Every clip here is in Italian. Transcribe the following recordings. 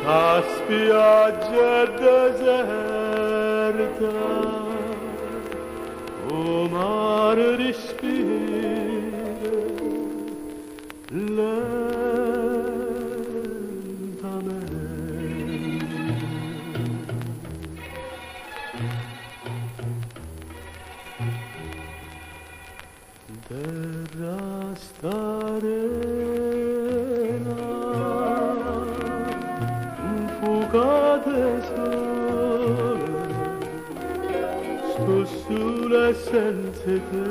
sta spiaggia deserta, o mare respira lentamente. Terra starena, fugate sole, sto sole senza te,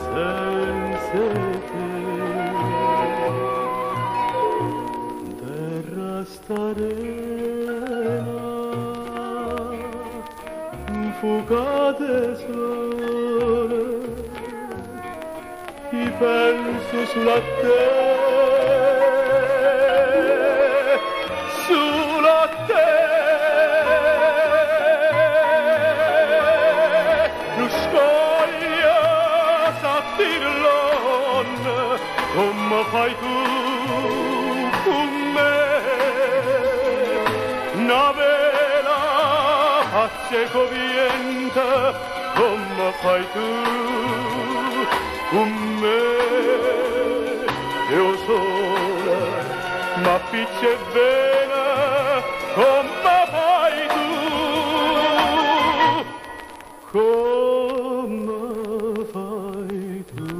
senza te. Terra starena, fugate sole, ti penso sulla te, sulla te. Lo scoglia s'attirlon, come fai tu con me, una vela a cieco viento, come fai tu con me. Io sola, ma picce bene, come fai tu, come fai tu.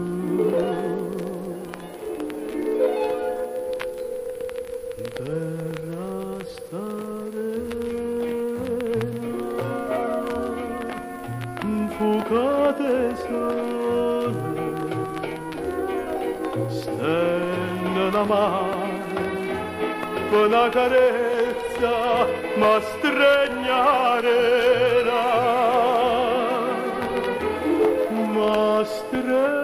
Terra starena, fugate sole, stende una mano, con una carezza, ma stregnarela, ma stregnarela.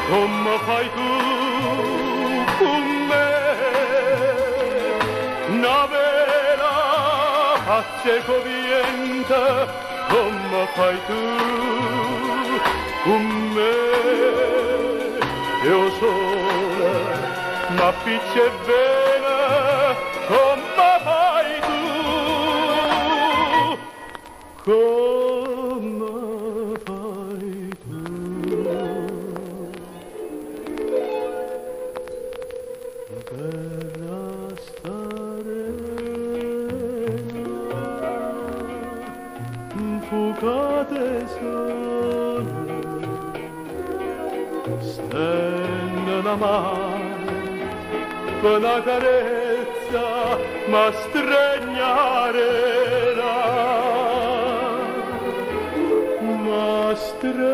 Come fai tu con me, una vela a cieco viento, come fai tu con me. Io sola, ma picce bene, come fai tu, come fai tu. Terra starena, fugate sole, stende una mano, con una carezza, ma stregnarela, ma stregnarela.